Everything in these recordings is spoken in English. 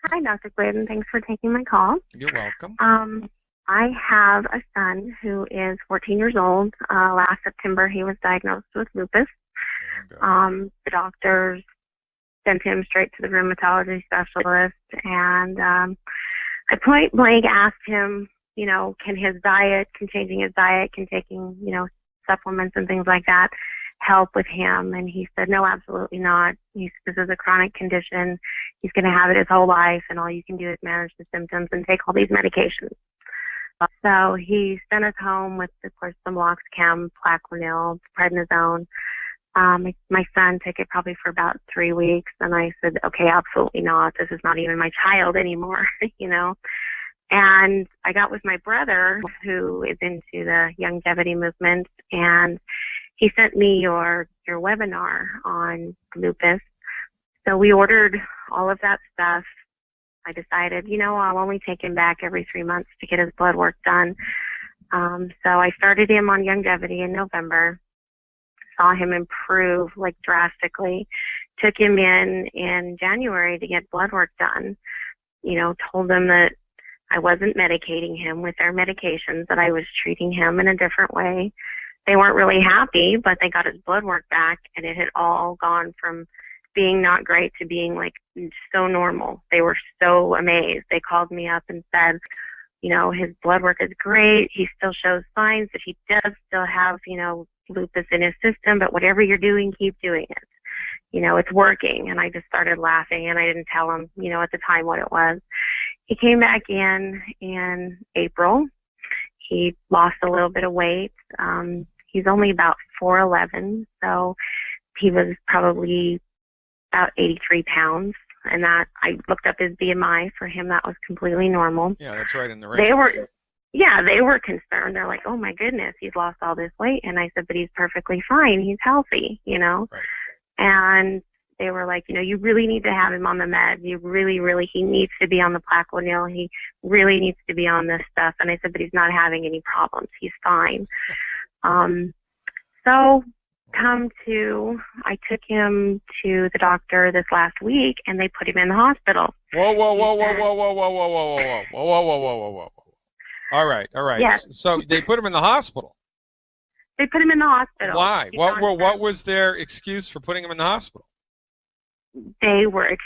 Hi, Dr. Glidden. Thanks for taking my call. You're welcome. I have a son who is 14 years old. Last September, he was diagnosed with lupus. The doctors sent him straight to the rheumatology specialist, and I point blank asked him, can changing his diet, can taking, supplements and things like that help with him? And he said, no, absolutely not. This is a chronic condition. He's going to have it his whole life, and all you can do is manage the symptoms and take all these medications. So he sent us home with, of course, some Loxcam, Plaquenil, prednisone. My son took it probably for about 3 weeks, and I said, okay, absolutely not. This is not even my child anymore, And I got with my brother, who is into the Youngevity movement, and he sent me your webinar on lupus. So we ordered all of that stuff. I decided, I'll only take him back every 3 months to get his blood work done. So I started him on Youngevity in November, saw him improve drastically, took him in January to get blood work done, told them that I wasn't medicating him with their medications, that I was treating him in a different way. They weren't really happy, but they got his blood work back, and it had all gone from being not great to being so normal. They were so amazed. They called me up and said, his blood work is great. He still shows signs that he does still have, lupus in his system, but whatever you're doing, keep doing it. It's working. And I just started laughing, and I didn't tell him, at the time what it was. He came back in April. He lost a little bit of weight. He's only about 4'11", so he was probably about 83 pounds. And that, I looked up his BMI. For him, that was completely normal. Yeah, that's right in the range. They were concerned. They're like, oh my goodness, he's lost all this weight. And I said, but he's perfectly fine. He's healthy, Right. And they were like, you really need to have him on the med. You really, he needs to be on the Plaquenil. He really needs to be on this stuff. And I said, but he's not having any problems. He's fine. So I took him to the doctor this last week, and they put him in the hospital. Whoa. All right. Yes. So they put him in the hospital. They put him in the hospital. Why? What was their excuse for putting him in the hospital? They were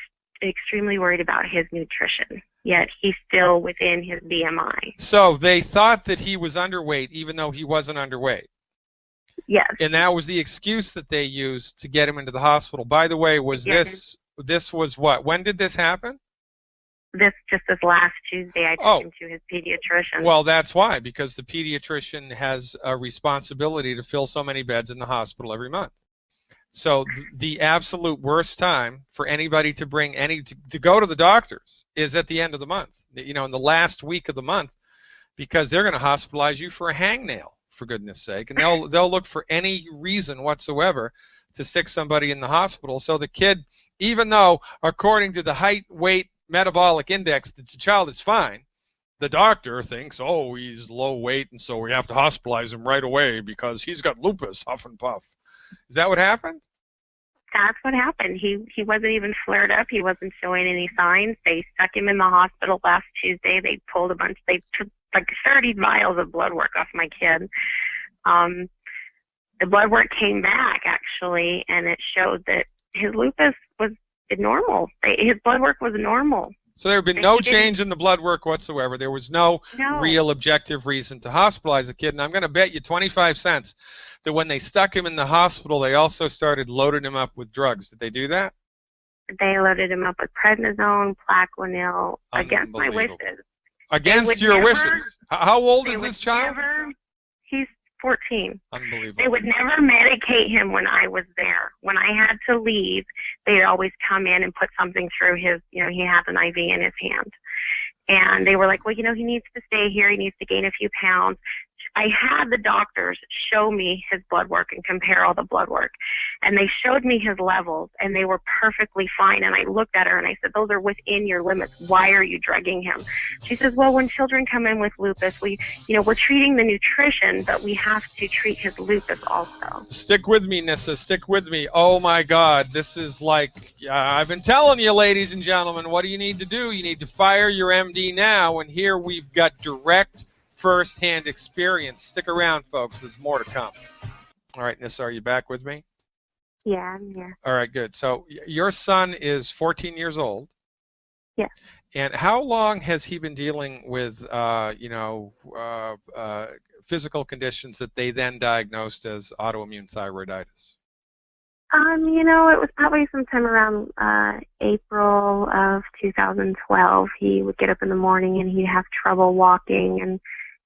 extremely worried about his nutrition, yet he's still within his BMI. So they thought that he was underweight, even though he wasn't underweight. Yes. And that was the excuse that they used to get him into the hospital. By the way, this was what? When did this happen? This last Tuesday, I took him to his pediatrician. Well, that's why, because the pediatrician has a responsibility to fill so many beds in the hospital every month. So the absolute worst time for anybody to bring to go to the doctors is at the end of the month, in the last week of the month, because they're going to hospitalize you for a hangnail, for goodness sake, and they'll look for any reason whatsoever to stick somebody in the hospital. So the kid, even though according to the height, weight, metabolic index, the child is fine, the doctor thinks, oh, he's low weight, and so we have to hospitalize him right away because he's got lupus, huff and puff. Is that what happened? That's what happened. He wasn't even flared up. He wasn't showing any signs. They stuck him in the hospital last Tuesday. They took 30 vials of blood work off my kid. The blood work came back, actually, and it showed that his lupus was normal. His blood work was normal. So there had been no change in the blood work whatsoever. There was no real objective reason to hospitalize a kid. And I'm going to bet you 25 cents that when they stuck him in the hospital, they also started loading him up with drugs. Did they do that? They loaded him up with prednisone, Plaquenil, against my wishes. Against your wishes? How old is this child? He's 14. Unbelievable. They would never medicate him when I was there. When I had to leave, they'd always come in and put something through his, he has an IV in his hand. And they were like, well, he needs to stay here. He needs to gain a few pounds. I had the doctors show me his blood work and compare all the blood work. And they showed me his levels, and they were perfectly fine. And I looked at her and I said, those are within your limits. Why are you drugging him? She says, well, when children come in with lupus, we're treating the nutrition, but we have to treat his lupus also. Stick with me, Nissa. Stick with me. Oh, my God. This is like, I've been telling you, ladies and gentlemen, what do you need to do? You need to fire your MD now. And here we've got direct first-hand experience. Stick around, folks. There's more to come. All right, Nissa, are you back with me? Yeah, I'm here. All right, good. So your son is 14 years old. Yeah. And how long has he been dealing with, physical conditions that they then diagnosed as autoimmune thyroiditis? It was probably sometime around April of 2012. He would get up in the morning and he'd have trouble walking, and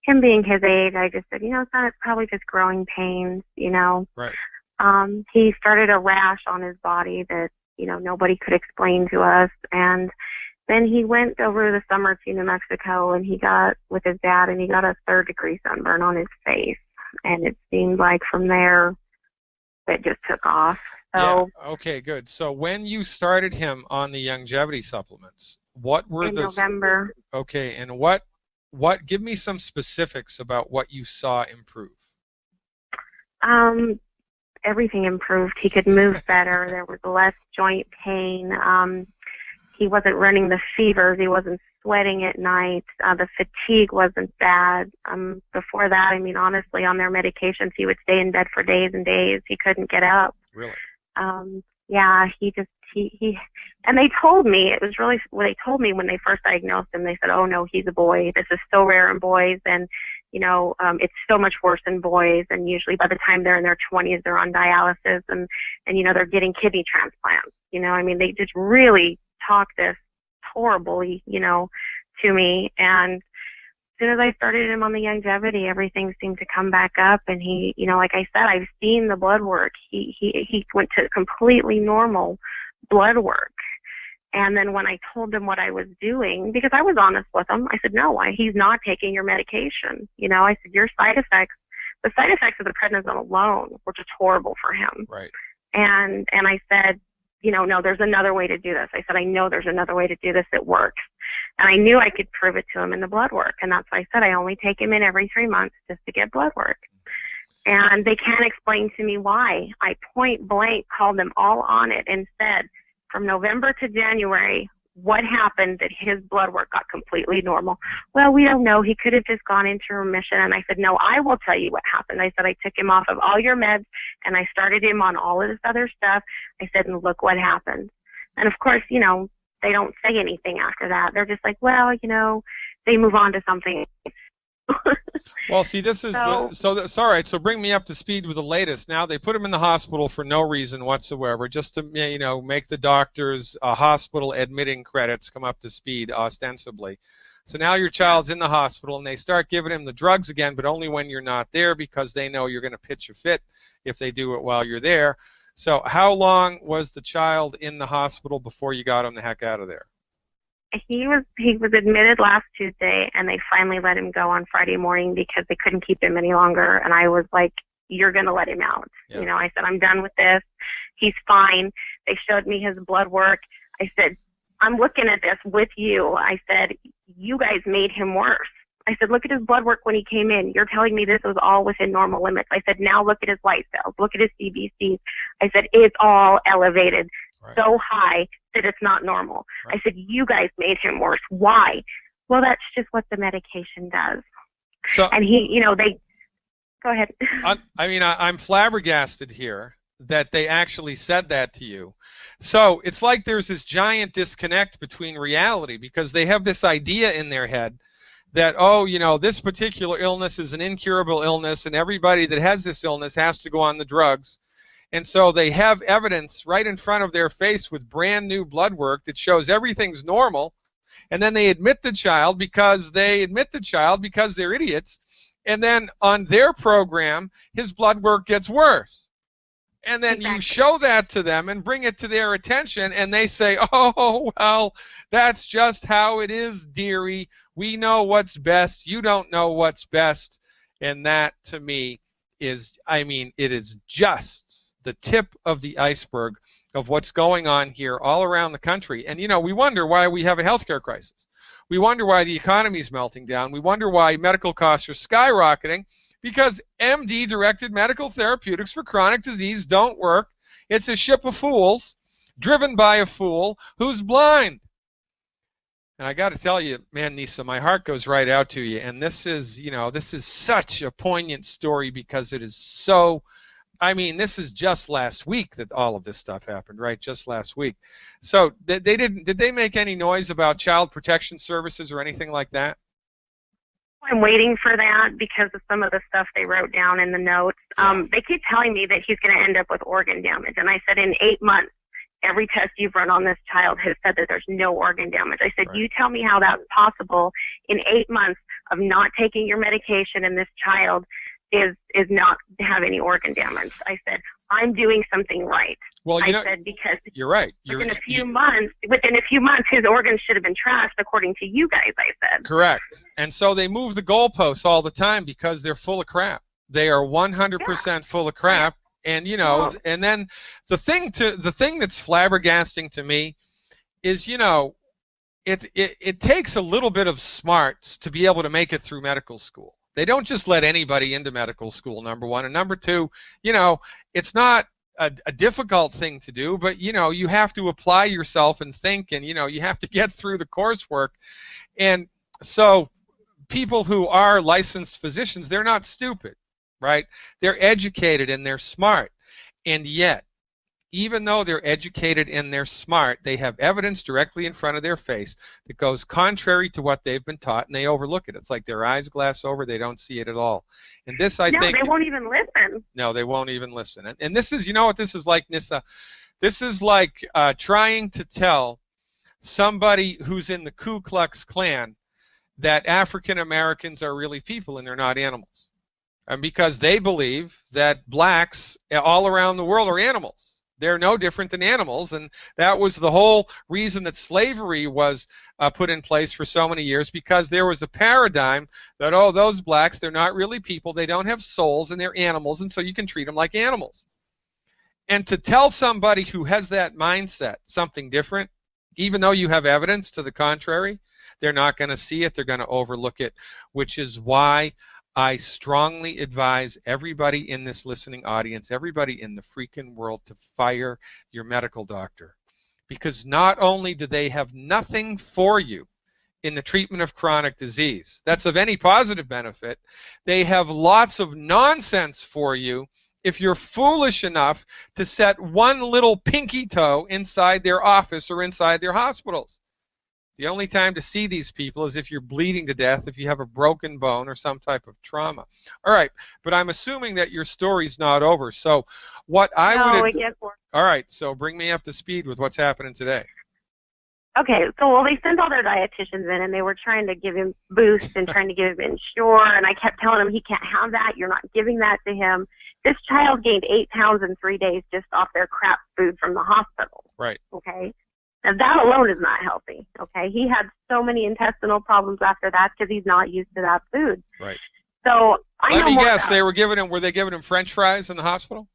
him being his age, I just said, it's probably just growing pains, Right. He started a rash on his body that, nobody could explain to us, and then he went over the summer to New Mexico, and he got with his dad, and he got a 3rd-degree sunburn on his face, and it seemed like from there it just took off. So, yeah. Okay, good. So when you started him on the Youngevity supplements, what were in November. Okay, and give me some specifics about what you saw improve. Everything improved. He could move better. There was less joint pain. He wasn't running the fevers. He wasn't sweating at night. The fatigue wasn't bad. Before that, honestly, on their medications, he would stay in bed for days and days. He couldn't get up. Really? Yeah, and they told me, it was really, what they told me when they first diagnosed him, they said, oh no, he's a boy. This is so rare in boys, and, it's so much worse in boys, and usually by the time they're in their 20s, they're on dialysis, and they're getting kidney transplants. They just really talked this horribly, to me, and as soon as I started him on the Youngevity, everything seemed to come back up, and he, like I said, I've seen the blood work. He went to completely normal blood work. And then when I told him what I was doing, because I was honest with him, I said, no, he's not taking your medication. I said, the side effects of the prednisone alone were just horrible for him. Right. And I said, no, there's another way to do this. I said, I know there's another way to do this. It works. And I knew I could prove it to him in the blood work. And that's why I said I only take him in every 3 months just to get blood work. And they can't explain to me why. I point blank called them all on it and said, from November to January, what happened that his blood work got completely normal? Well, we don't know. He could have just gone into remission. And I said, no, I will tell you what happened. I said, I took him off of all your meds, and I started him on all of this other stuff. I said, and look what happened. And of course, they don't say anything after that. They're just like, well, they move on to something. Well, see, this is all right. So bring me up to speed with the latest. Now they put him in the hospital for no reason whatsoever, just to make the doctor's hospital admitting credits come up to speed ostensibly. So now your child's in the hospital, and they start giving him the drugs again, but only when you're not there, because they know you're going to pitch a fit if they do it while you're there. So how long was the child in the hospital before you got him the heck out of there? He was admitted last Tuesday, and they finally let him go on Friday morning because they couldn't keep him any longer. And I was like, you're going to let him out. Yeah. I said, I'm done with this. He's fine. They showed me his blood work. I said, I'm looking at this with you. I said, you guys made him worse. I said, look at his blood work when he came in. You're telling me this was all within normal limits. I said, now look at his white cells. Look at his CBCs. I said, it's all elevated. Right. So high that it's not normal. Right. I said, you guys made him worse. Why? Well, that's just what the medication does. So, and they go ahead. I'm flabbergasted here that they actually said that to you. So it's like there's this giant disconnect between reality, because they have this idea in their head that, this particular illness is an incurable illness, and everybody that has this illness has to go on the drugs. And so they have evidence right in front of their face with brand new blood work that shows everything's normal, and then they admit the child because they're idiots, and then on their program his blood work gets worse. And then you show that to them and bring it to their attention, and they say, oh, well, that's just how it is, dearie. We know what's best. You don't know what's best. And that, to me, is, I mean, it is just the tip of the iceberg of what's going on here all around the country. And, you know, we wonder why we have a healthcare crisis. We wonder why the economy is melting down. We wonder why medical costs are skyrocketing, because MD-directed medical therapeutics for chronic disease don't work. It's a ship of fools driven by a fool who's blind. And I got to tell you, man, Nisa, my heart goes right out to you. And this is, you know, this is such a poignant story because it is so, I mean, this is just last week that all of this stuff happened, right? Just last week. So did they make any noise about child protection services or anything like that? I'm waiting for that because of some of the stuff they wrote down in the notes. They keep telling me that he's going to end up with organ damage. And I said, in 8 months, every test you've run on this child has said that there's no organ damage. I said, You tell me how that's possible in 8 months of not taking your medication and this child is not to have any organ damage. I said, I'm doing something right. Well, you know, said, because you're right. Within a few months, his organs should have been trashed, according to you guys, I said. Correct. And so they move the goalposts all the time because they're full of crap. They are 100% full of crap. And, you know, and then the thing that's flabbergasting to me is, you know, it takes a little bit of smarts to be able to make it through medical school. They don't just let anybody into medical school, number one. And number two, you know, it's not a difficult thing to do, but, you know, you have to apply yourself and think, and, you know, you have to get through the coursework. And so people who are licensed physicians, they're not stupid, right? They're educated and they're smart. And yet, even though they're educated and they're smart, they have evidence directly in front of their face that goes contrary to what they've been taught, and they overlook it. It's like their eyes glass over, they don't see it at all. And this, I think... No, they won't even listen. No, they won't even listen. And this is, you know what this is like, Nissa? This is like trying to tell somebody who's in the Ku Klux Klan that African Americans are really people and they're not animals. And because they believe that blacks all around the world are animals. They're no different than animals, and that was the whole reason that slavery was put in place for so many years, because there was a paradigm that, oh, those blacks, they're not really people, they don't have souls, and they're animals, and so you can treat them like animals. And to tell somebody who has that mindset something different, even though you have evidence to the contrary, they're not going to see it, they're going to overlook it, which is why I strongly advise everybody in this listening audience, everybody in the freaking world, to fire your medical doctor. Because not only do they have nothing for you in the treatment of chronic disease that's of any positive benefit, they have lots of nonsense for you if you're foolish enough to set one little pinky toe inside their office or inside their hospitals. The only time to see these people is if you're bleeding to death, if you have a broken bone or some type of trauma. All right, but I'm assuming that your story's not over. So what I would... No, it gets worse. All right, so bring me up to speed with what's happening today. Okay, so they sent all their dietitians in, and they were trying to give him Boost and trying to give him Ensure, and I kept telling him he can't have that. You're not giving that to him. This child gained 8 pounds in 3 days just off their crap food from the hospital. Right. Okay. Now, that alone is not healthy, okay? He had so many intestinal problems after that because he's not used to that food. Right. So I Let me guess, were they giving him French fries in the hospital?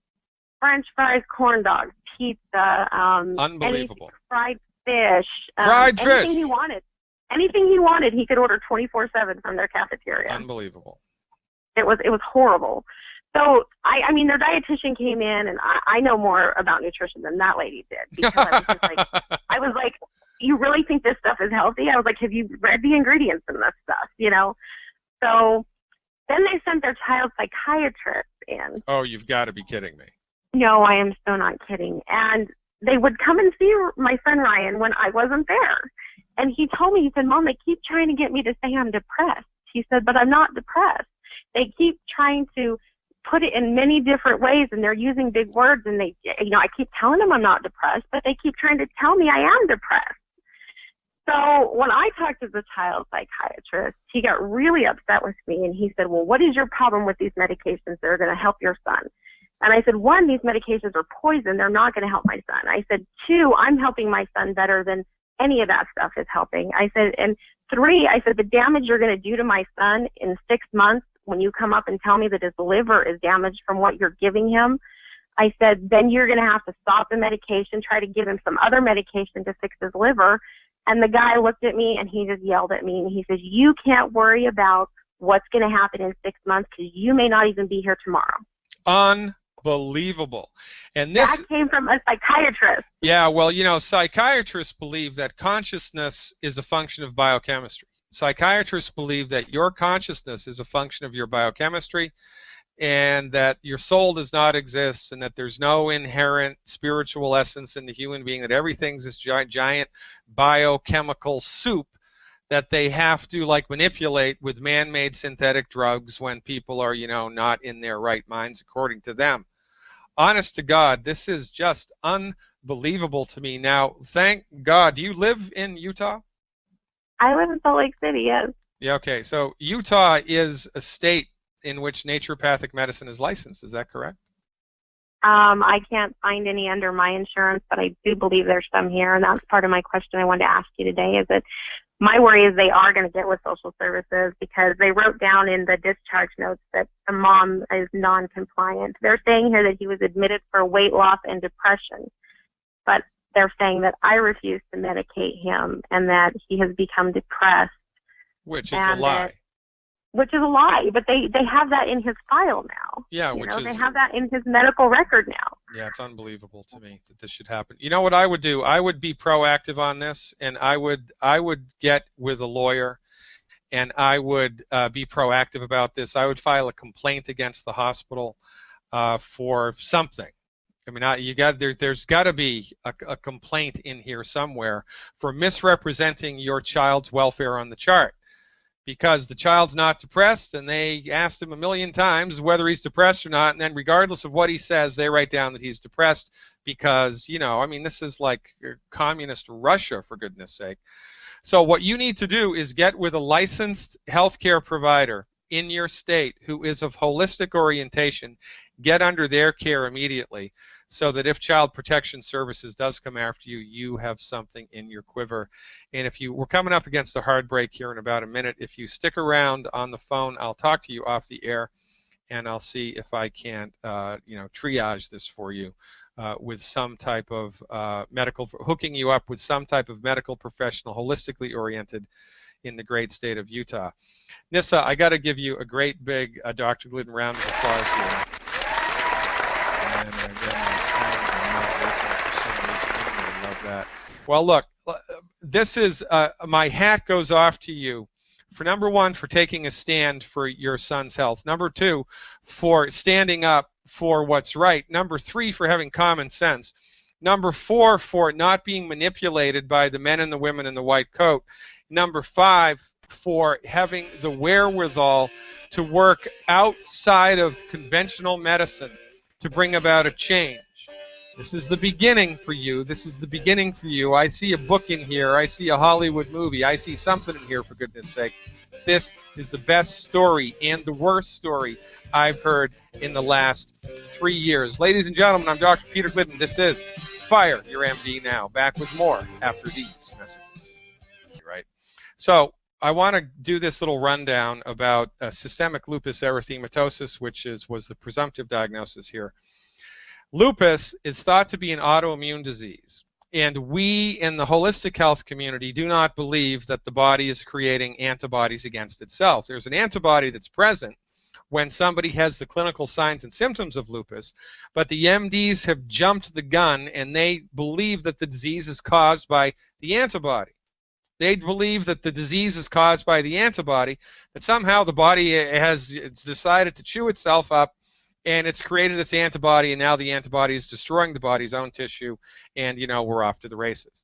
French fries, corn dogs, pizza, unbelievable. Fried fish. Fried fish. Anything he wanted. Anything he wanted, he could order 24/7 from their cafeteria. Unbelievable. It was horrible. So, I mean, their dietitian came in, and I know more about nutrition than that lady did. Because I was like, you really think this stuff is healthy? I was like, have you read the ingredients in this stuff, you know? So then they sent their child psychiatrist in. Oh, you've got to be kidding me. No, I am so not kidding. And they would come and see my son Ryan when I wasn't there. And he told me, he said, Mom, they keep trying to get me to say I'm depressed. He said, but I'm not depressed. They keep trying to put it in many different ways, and they're using big words, and they, you know, I keep telling them I'm not depressed, but they keep trying to tell me I am depressed. So when I talked to the child psychiatrist, he got really upset with me, and he said, well, what is your problem with these medications that are going to help your son? And I said, 1, these medications are poison. They're not going to help my son. I said, 2, I'm helping my son better than any of that stuff is helping. I said, and 3, I said, the damage you're going to do to my son in 6 months when you come up and tell me that his liver is damaged from what you're giving him, I said, then you're going to have to stop the medication, try to give him some other medication to fix his liver. And the guy looked at me and he just yelled at me and he says, you can't worry about what's going to happen in 6 months because you may not even be here tomorrow. Unbelievable. And this that came from a psychiatrist. Yeah, well, you know, psychiatrists believe that consciousness is a function of biochemistry. Psychiatrists believe that your consciousness is a function of your biochemistry, and that your soul does not exist, and that there's no inherent spiritual essence in the human being, that everything's this giant biochemical soup that they have to like manipulate with man-made synthetic drugs when people are, you know, not in their right minds according to them. Honest to God, this is just unbelievable to me. Now, thank God, do you live in Utah? I live in Salt Lake City, yes. Yeah, okay. So Utah is a state in which naturopathic medicine is licensed. Is that correct? I can't find any under my insurance, but I do believe there's some here, and that's part of my question I wanted to ask you today, is that my worry is they are going to get with social services because they wrote down in the discharge notes that the mom is non-compliant. They're saying here that he was admitted for weight loss and depression, but they're saying that I refuse to medicate him and that he has become depressed. Which is a lie. Which is a lie, but they have that in his file now. Yeah, they have that in his medical record now. Yeah, it's unbelievable to me that this should happen. You know what I would do? I would be proactive on this, and I would get with a lawyer, and I would be proactive about this. I would file a complaint against the hospital for something. I mean, there's got to be a complaint in here somewhere for misrepresenting your child's welfare on the chart. Because the child's not depressed, and they asked him a million times whether he's depressed or not, and then regardless of what he says, they write down that he's depressed because, you know, I mean, this is like communist Russia, for goodness sake. So what you need to do is get with a licensed healthcare provider in your state who is of holistic orientation, get under their care immediately, so that if Child Protection Services does come after you, you have something in your quiver. And if we're coming up against a hard break here in about a minute. If you stick around on the phone, I'll talk to you off the air, and I'll see if I can't, triage this for you with some type of hooking you up with some type of medical professional, holistically oriented, in the great state of Utah. Nissa, I got to give you a great big Dr. Glidden round of applause here. And again, my sounds are not working for some reason. I love that. Well, look, this is my hat goes off to you for, number one, for taking a stand for your son's health. Number two, for standing up for what's right. Number three, for having common sense. Number four, for not being manipulated by the men and the women in the white coat. Number five, for having the wherewithal to work outside of conventional medicine to bring about a change. This is the beginning for you. This is the beginning for you. I see a book in here. I see a Hollywood movie. I see something in here, for goodness sake. This is the best story and the worst story I've heard in the last 3 years. Ladies and gentlemen, I'm Dr. Peter Glidden. This is Fire Your MD Now. Back with more after these messages. Right. So I want to do this little rundown about systemic lupus erythematosus, which was the presumptive diagnosis here. Lupus is thought to be an autoimmune disease, and we in the holistic health community do not believe that the body is creating antibodies against itself. There's an antibody that's present when somebody has the clinical signs and symptoms of lupus, but the MDs have jumped the gun and they believe that the disease is caused by the antibody. They believe that the disease is caused by the antibody, that somehow the body has decided to chew itself up, and it's created this antibody, and now the antibody is destroying the body's own tissue, and, you know, we're off to the races.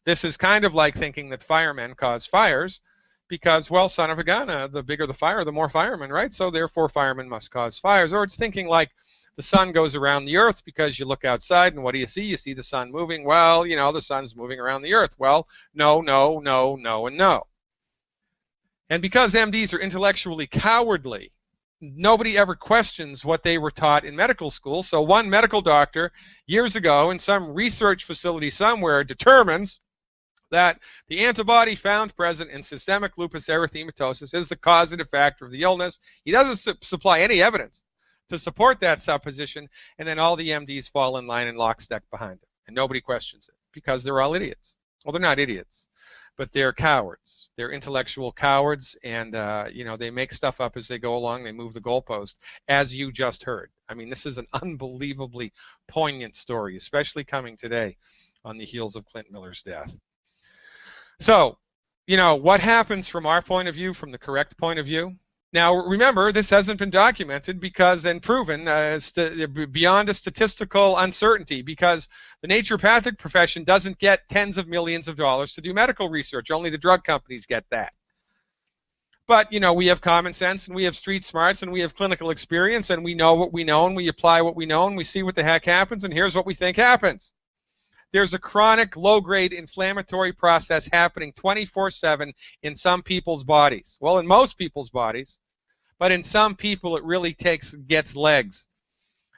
This is kind of like thinking that firemen cause fires because, well, son of a gun, the bigger the fire, the more firemen, right? So therefore firemen must cause fires. Or it's thinking like the sun goes around the earth because you look outside and what do you see? You see the sun moving. Well, you know, the sun's moving around the earth. Well, no, no, no, no, and no. And because MDs are intellectually cowardly, nobody ever questions what they were taught in medical school. So one medical doctor years ago in some research facility somewhere determines that the antibody found present in systemic lupus erythematosus is the causative factor of the illness. He doesn't supply any evidence to support that supposition, and then all the MDs fall in line and lockstep behind it, and nobody questions it because they're all idiots. Well, they're not idiots, but they're cowards. They're intellectual cowards, and you know, they make stuff up as they go along. They move the goalpost, as you just heard. I mean, this is an unbelievably poignant story, especially coming today on the heels of Clint Miller's death. So, you know, what happens from our point of view, from the correct point of view? Now, remember, this hasn't been documented because and proven beyond a statistical uncertainty, because the naturopathic profession doesn't get tens of millions of dollars to do medical research. Only the drug companies get that. But, you know, we have common sense, and we have street smarts, and we have clinical experience, and we know what we know, and we apply what we know, and we see what the heck happens, and here's what we think happens. There's a chronic low-grade inflammatory process happening 24/7 in some people's bodies. Well, in most people's bodies, but in some people it really gets legs.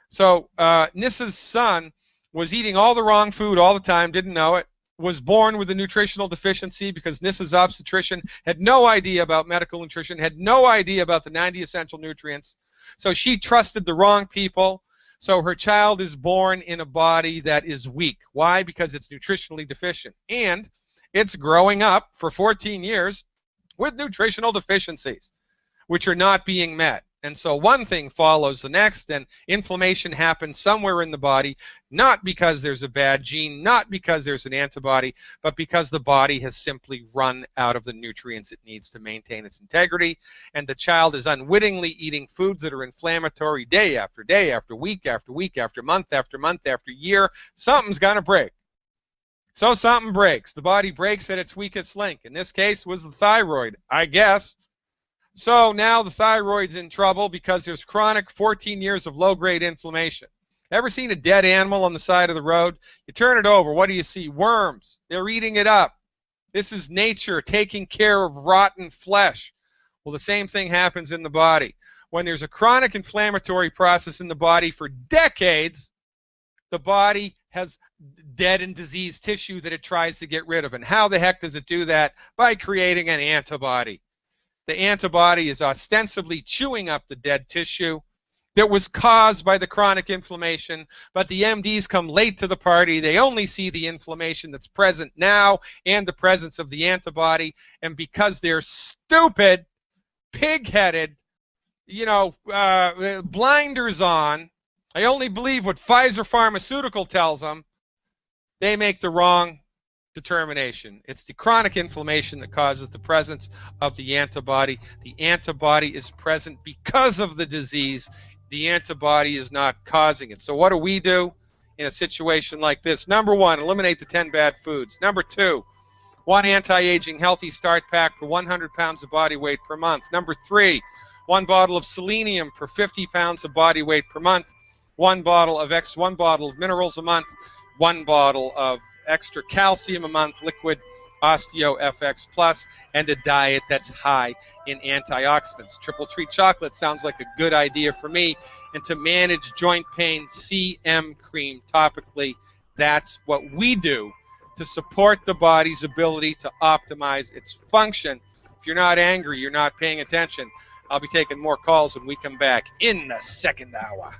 So Nissa's son was eating all the wrong food all the time, didn't know it, was born with a nutritional deficiency because Nissa's obstetrician had no idea about medical nutrition, had no idea about the 90 essential nutrients. So she trusted the wrong people. So her child is born in a body that is weak. Why? Because it's nutritionally deficient. And it's growing up for 14 years with nutritional deficiencies, which are not being met. And so one thing follows the next, and inflammation happens somewhere in the body, not because there's a bad gene, not because there's an antibody, but because the body has simply run out of the nutrients it needs to maintain its integrity, and the child is unwittingly eating foods that are inflammatory day after day, after week, after week, after month, after year. Something's gonna break. So something breaks. The body breaks at its weakest link. In this case was the thyroid, I guess. So now the thyroid's in trouble because there's chronic 14 years of low-grade inflammation. Ever seen a dead animal on the side of the road? You turn it over, what do you see? Worms. They're eating it up. This is nature taking care of rotten flesh. Well, the same thing happens in the body. When there's a chronic inflammatory process in the body for decades, the body has dead and diseased tissue that it tries to get rid of. And how the heck does it do that? By creating an antibody. The antibody is ostensibly chewing up the dead tissue that was caused by the chronic inflammation, but the MDs come late to the party. They only see the inflammation that's present now and the presence of the antibody, and because they're stupid, pig-headed, you know, blinders on, I only believe what Pfizer Pharmaceutical tells them, they make the wrong determination. It's the chronic inflammation that causes the presence of the antibody. The antibody is present because of the disease. The antibody is not causing it. So what do we do in a situation like this? Number one, eliminate the 10 bad foods. Number two, one anti-aging healthy start pack for 100 pounds of body weight per month. Number three, one bottle of selenium per 50 pounds of body weight per month. One bottle of minerals a month. One bottle of extra calcium a month, liquid Osteo FX Plus, and a diet that's high in antioxidants. Triple Treat chocolate sounds like a good idea for me. And to manage joint pain, CM cream topically. That's what we do to support the body's ability to optimize its function. If you're not angry, you're not paying attention. I'll be taking more calls when we come back in the second hour.